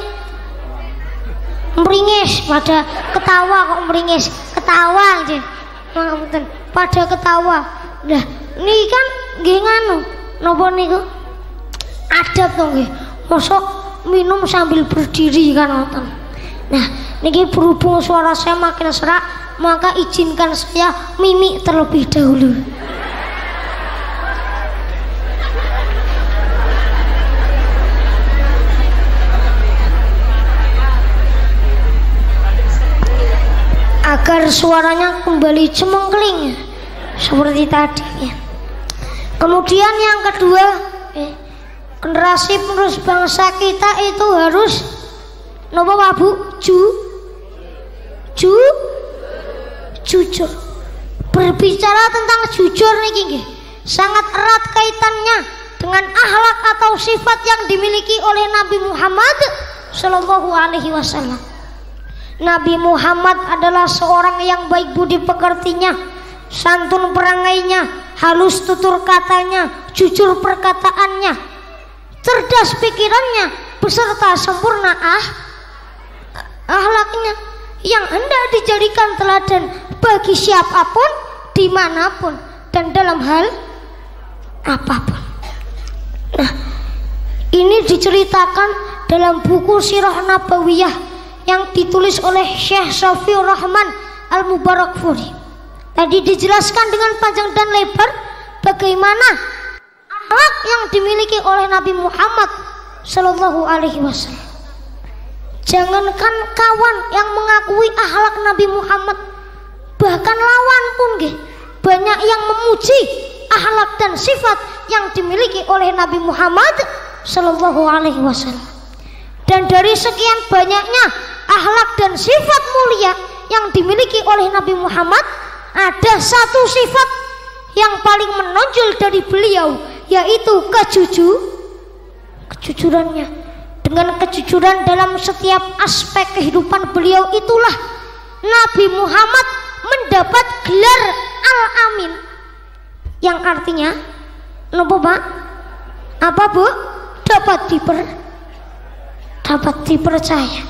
meringis, pada ketawa kok meringis, ketawa aja. Ngapunten, pada ketawa. Lah niki kan nggih nganu napa niku? Adab to nggih. Mosok minum sambil berdiri kan ngoten. Nah, niki berhubung suara saya makin serak, maka izinkan saya mimik terlebih dahulu. agar suaranya kembali cemengkling seperti tadi ya. Kemudian yang kedua, generasi penerus bangsa kita itu harus nopo Pak Bu? Jujur. Berbicara tentang jujur niki nggih sangat erat kaitannya dengan akhlak atau sifat yang dimiliki oleh Nabi Muhammad Shallallahu Alaihi Wasallam. Nabi Muhammad adalah seorang yang baik budi pekertinya, santun perangainya, halus tutur katanya, jujur perkataannya, cerdas pikirannya, beserta sempurna akhlaknya yang hendak dijadikan teladan bagi siapapun, dimanapun, dan dalam hal apapun. Nah, ini diceritakan dalam buku Sirah Nabawiyah yang ditulis oleh Syekh Safiur Rahman Al-Mubarakfuri. Tadi dijelaskan dengan panjang dan lebar bagaimana akhlak yang dimiliki oleh Nabi Muhammad Sallallahu Alaihi Wasallam. Jangankan kawan yang mengakui akhlak Nabi Muhammad, bahkan lawan pun banyak yang memuji akhlak dan sifat yang dimiliki oleh Nabi Muhammad Sallallahu Alaihi Wasallam. Dan dari sekian banyaknya akhlak dan sifat mulia yang dimiliki oleh Nabi Muhammad, ada satu sifat yang paling menonjol dari beliau, yaitu kejujurannya. Dengan kejujuran dalam setiap aspek kehidupan beliau itulah Nabi Muhammad mendapat gelar Al-Amin, yang artinya nopo Pak? Apa Bu? Dapat dipercaya.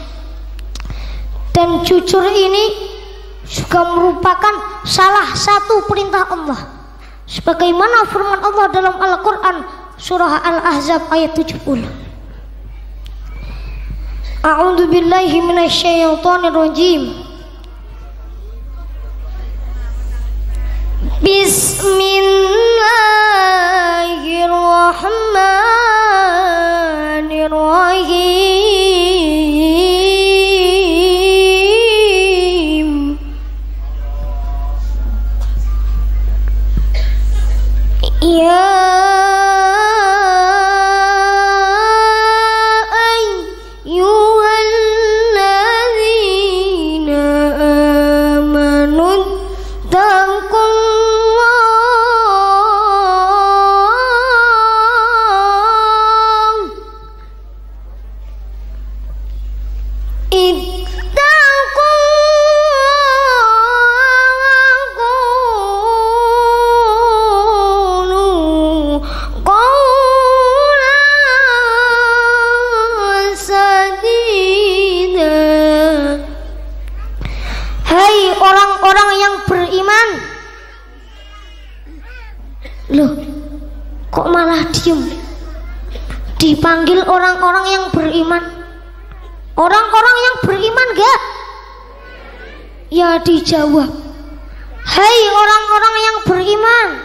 Dan jujur ini juga merupakan salah satu perintah Allah, sebagaimana firman Allah dalam Al-Quran surah Al-Ahzab ayat 70. A'udzu billahi minasyaitonir rajim. Bismillahirrahmanirrahim. Ya dipanggil orang-orang yang beriman. Orang-orang yang beriman gak? Ya dijawab, hai orang-orang yang beriman.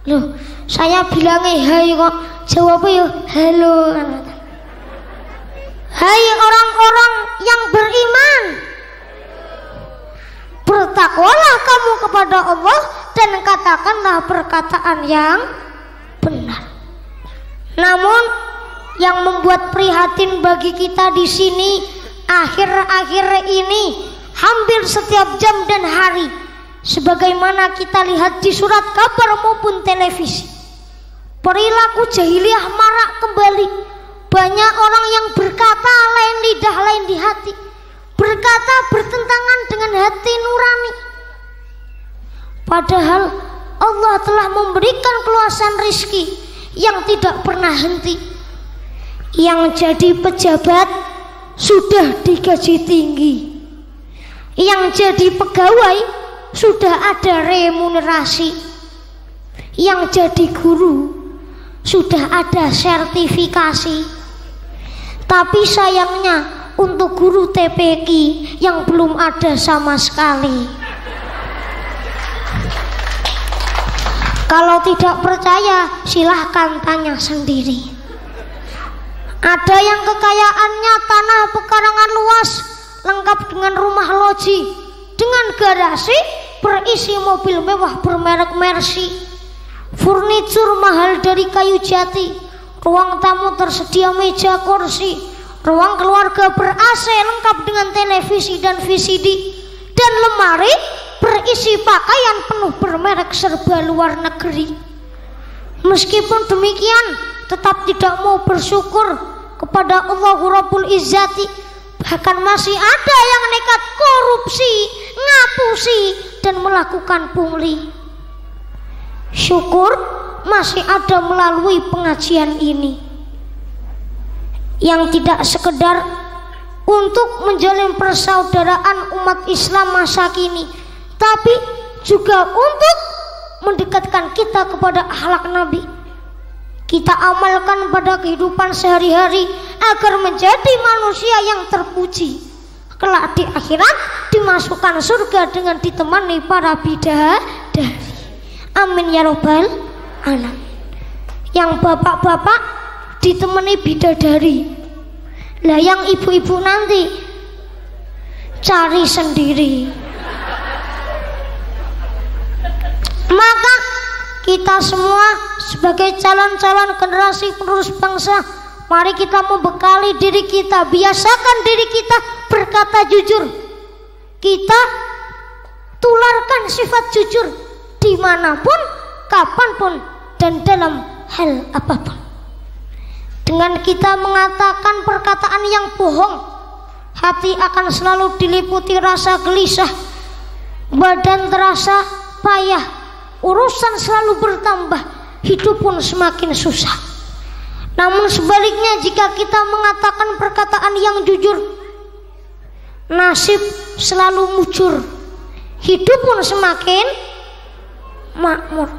Loh, saya bilangnya hai kok jawabnya ya halo. Hai orang-orang yang beriman, bertakwalah kamu kepada Allah dan katakanlah perkataan yang benar. Namun yang membuat prihatin bagi kita di sini akhir-akhir ini, hampir setiap jam dan hari, sebagaimana kita lihat di surat kabar maupun televisi, perilaku jahiliyah marak kembali. Banyak orang yang berkata lain lidah lain di hati, berkata bertentangan dengan hati nurani. Padahal Allah telah memberikan keluasan rizki yang tidak pernah henti. Yang jadi pejabat sudah digaji tinggi, yang jadi pegawai sudah ada remunerasi, yang jadi guru sudah ada sertifikasi. Tapi sayangnya untuk guru TPQ yang belum ada sama sekali. Kalau tidak percaya silahkan tanya sendiri. Ada yang kekayaannya tanah pekarangan luas, lengkap dengan rumah loji, dengan garasi berisi mobil mewah bermerek Mercy, furnitur mahal dari kayu jati, ruang tamu tersedia meja kursi, ruang keluarga ber-AC lengkap dengan televisi dan VCD, dan lemari berisi pakaian penuh bermerek serba luar negeri. Meskipun demikian, tetap tidak mau bersyukur kepada Allah Rabbul Izzati. Bahkan masih ada yang nekat korupsi, ngapusi, dan melakukan pungli. Syukur masih ada melalui pengajian ini, yang tidak sekedar untuk menjalin persaudaraan umat Islam masa kini, tapi juga untuk mendekatkan kita kepada akhlak Nabi. Kita amalkan pada kehidupan sehari-hari agar menjadi manusia yang terpuji. Kelak di akhirat dimasukkan surga dengan ditemani para bidadari. Amin ya robbal alamin. Yang bapak-bapak ditemani bidadari. Lah yang ibu-ibu nanti cari sendiri. Maka kita semua sebagai calon-calon generasi penerus bangsa, mari kita membekali diri kita, biasakan diri kita berkata jujur. Kita tularkan sifat jujur dimanapun, kapanpun, dan dalam hal apapun. Dengan kita mengatakan perkataan yang bohong, hati akan selalu diliputi rasa gelisah, badan terasa payah, urusan selalu bertambah, hidup pun semakin susah. Namun sebaliknya, jika kita mengatakan perkataan yang jujur, nasib selalu mujur, hidup pun semakin makmur.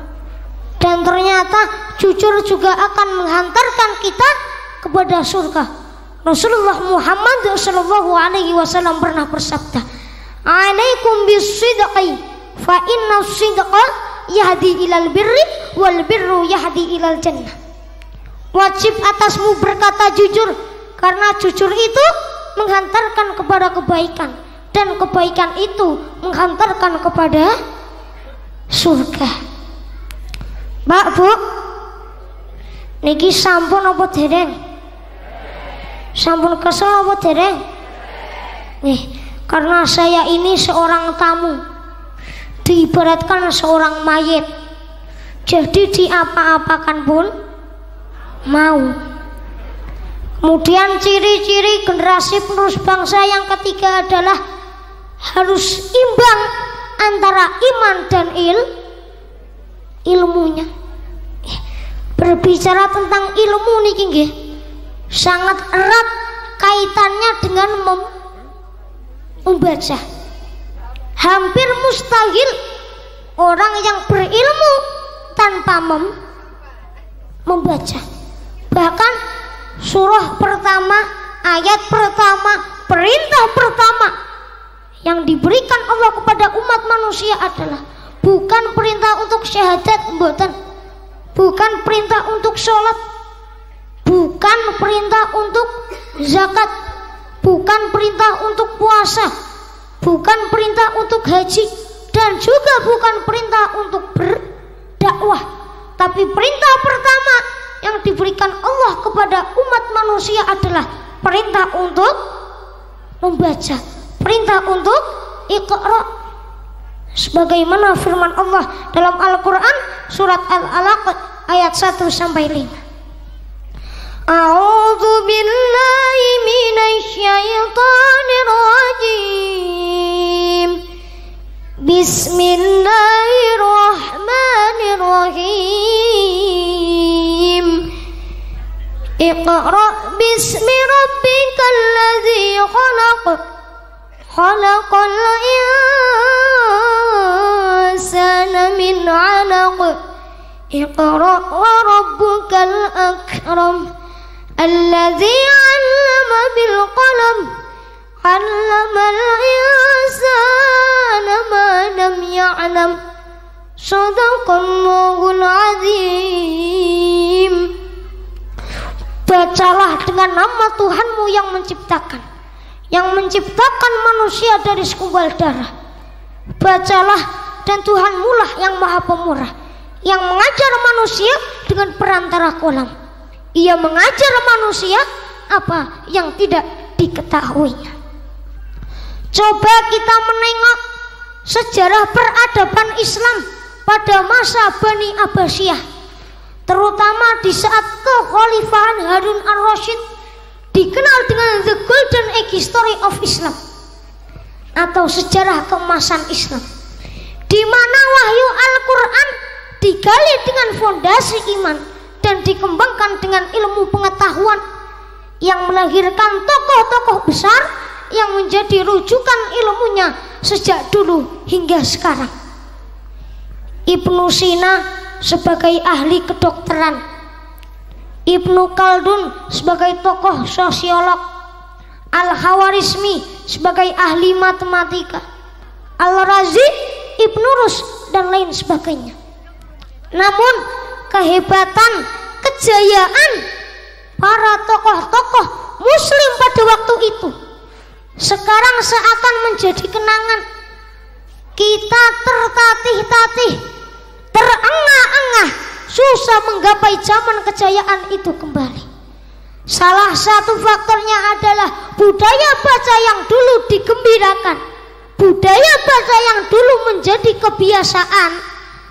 Dan ternyata jujur juga akan menghantarkan kita kepada surga. Rasulullah Muhammad SAW pernah bersabda, "Alaikum bis-sidqi fa inna as-sidqa yahdi ilal birri wal birru yahdi ilal jannah." Wajib atasmu berkata jujur, karena jujur itu menghantarkan kepada kebaikan, dan kebaikan itu menghantarkan kepada surga. Mbak, Bu, niki sampun apa dereng? Sampun kesel apa dereng? Nih, karena saya ini seorang tamu, diibaratkan seorang mayit, jadi diapa-apakan pun mau. Kemudian ciri-ciri generasi penerus bangsa yang ketiga adalah harus imbang antara iman dan ilmunya. Berbicara tentang ilmu niki nggih sangat erat kaitannya dengan membaca. Hampir mustahil orang yang berilmu tanpa membaca. Bahkan surah pertama, ayat pertama, perintah pertama yang diberikan Allah kepada umat manusia adalah bukan perintah untuk syahadat, mboten. Bukan perintah untuk sholat, bukan perintah untuk zakat, bukan perintah untuk puasa, bukan perintah untuk haji, dan juga bukan perintah untuk berdakwah. Tapi perintah pertama yang diberikan Allah kepada umat manusia adalah perintah untuk membaca, perintah untuk iqra. Sebagaimana firman Allah dalam Al-Quran surat Al-Alaq ayat 1 sampai 5. A'udzu billahi minasyaitonir rajim. Bismillahirrahmanirrahim. Iqra bismi rabbikal ladzi khalaq. Khalaqal insana min 'alaq. Iqra wa rabbukal akram. Alladzi 'allama bil qalam. 'Allamal insana ma lam ya'lam. Shadaqallahul 'azim. Bacalah dengan nama Tuhanmu yang menciptakan, yang menciptakan manusia dari segumpal darah. Bacalah, dan Tuhanmu lah yang maha pemurah, yang mengajar manusia dengan perantara kolam. Ia mengajar manusia apa yang tidak diketahuinya. Coba kita menengok sejarah peradaban Islam pada masa Bani Abbasiyah, terutama di saat kekhalifahan Harun ar-Rasyid, dikenal dengan The Golden Age Story of Islam atau sejarah keemasan Islam, di mana wahyu Al-Quran digali dengan fondasi iman dan dikembangkan dengan ilmu pengetahuan yang melahirkan tokoh-tokoh besar yang menjadi rujukan ilmunya sejak dulu hingga sekarang. Ibnu Sina sebagai ahli kedokteran, Ibnu Khaldun sebagai tokoh sosiolog, Al-Khawarizmi sebagai ahli matematika, Al-Razi, Ibnu Rus, dan lain sebagainya. Namun kehebatan, kejayaan para tokoh-tokoh muslim pada waktu itu sekarang seakan menjadi kenangan. Kita tertatih-tatih, terengah-engah, susah menggapai zaman kejayaan itu kembali. Salah satu faktornya adalah budaya baca yang dulu digembirakan, budaya baca yang dulu menjadi kebiasaan,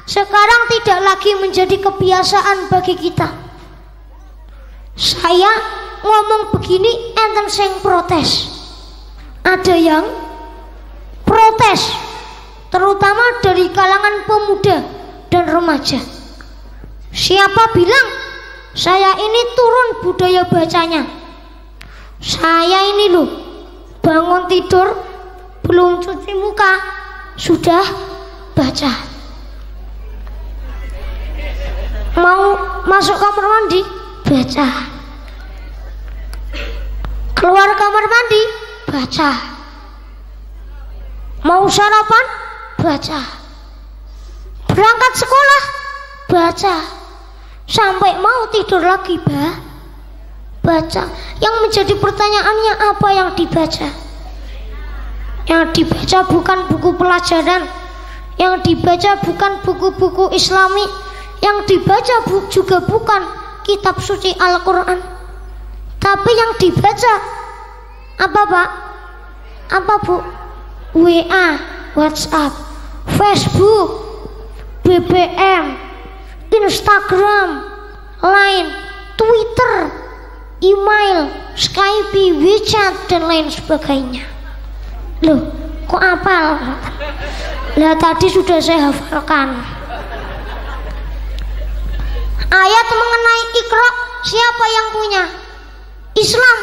sekarang tidak lagi menjadi kebiasaan bagi kita. Saya ngomong begini, enten sing protes. Ada yang protes, terutama dari kalangan pemuda dan remaja. Siapa bilang saya ini turun budaya bacanya? Saya ini loh, bangun tidur belum cuci muka sudah baca. Mau masuk kamar mandi baca, keluar kamar mandi baca, mau sarapan baca, berangkat sekolah baca, sampai mau tidur lagi baca. Yang menjadi pertanyaannya, apa yang dibaca? Yang dibaca bukan buku pelajaran, yang dibaca bukan buku-buku Islami, yang dibaca juga bukan kitab suci Al-Quran, tapi yang dibaca apa Pak? Apa Bu? WA, WhatsApp, Facebook, BBM, Instagram, Line, Twitter, email, Skype, WeChat, dan lain sebagainya. Loh, kok hafal? Lah tadi sudah saya hafalkan. Ayat mengenai Iqra, siapa yang punya? Islam,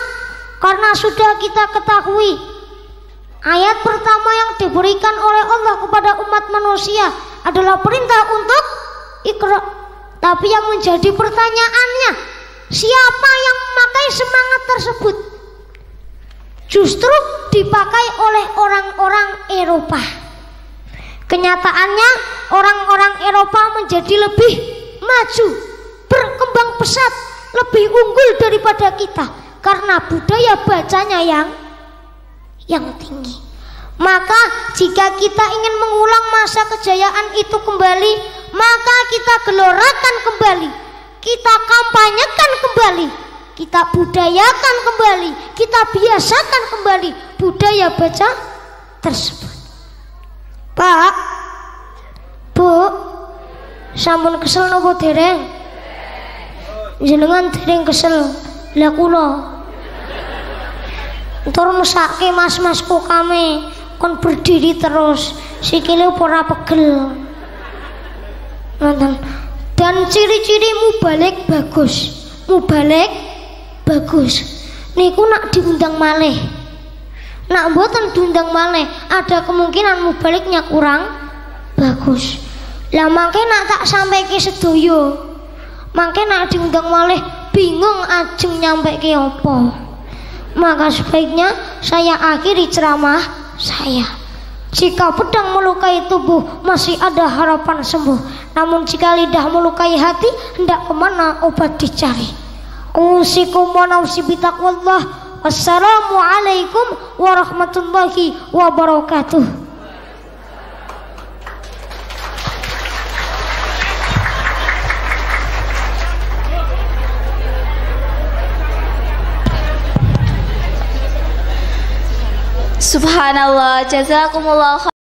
karena sudah kita ketahui ayat pertama yang diberikan oleh Allah kepada umat manusia adalah perintah untuk Iqra. Tapi yang menjadi pertanyaannya, siapa yang memakai semangat tersebut? Justru dipakai oleh orang-orang Eropa. Kenyataannya orang-orang Eropa menjadi lebih maju, berkembang pesat, lebih unggul daripada kita karena budaya bacanya yang tinggi. Maka jika kita ingin mengulang masa kejayaan itu kembali, maka kita gelorakan kembali, kita kampanyekan kembali, kita budayakan kembali, kita biasakan kembali budaya baca tersebut. Pak, Bu, sampun kesel napa dereng? Jenengan dereng kesel. Lah kula entar mesake mas-masku kami kon berdiri terus, sikile ora pegel. Dan ciri-ciri mubalik bagus. Mubalik bagus. Niku nak diundang malih. Nak mboten diundang malih, ada kemungkinan mubaliknya kurang bagus. Lah mangke nak tak sampaike sedaya. Mangke nak diundang malih bingung ajeng nyampaike apa. Maka sebaiknya saya akhiri ceramah saya. Jika pedang melukai tubuh masih ada harapan sembuh, namun jika lidah melukai hati hendak kemana obat dicari. Usikum wa nafsi bitaqwallah. Assalamualaikum warahmatullahi wabarakatuh. Subhanallah, jazakumullah.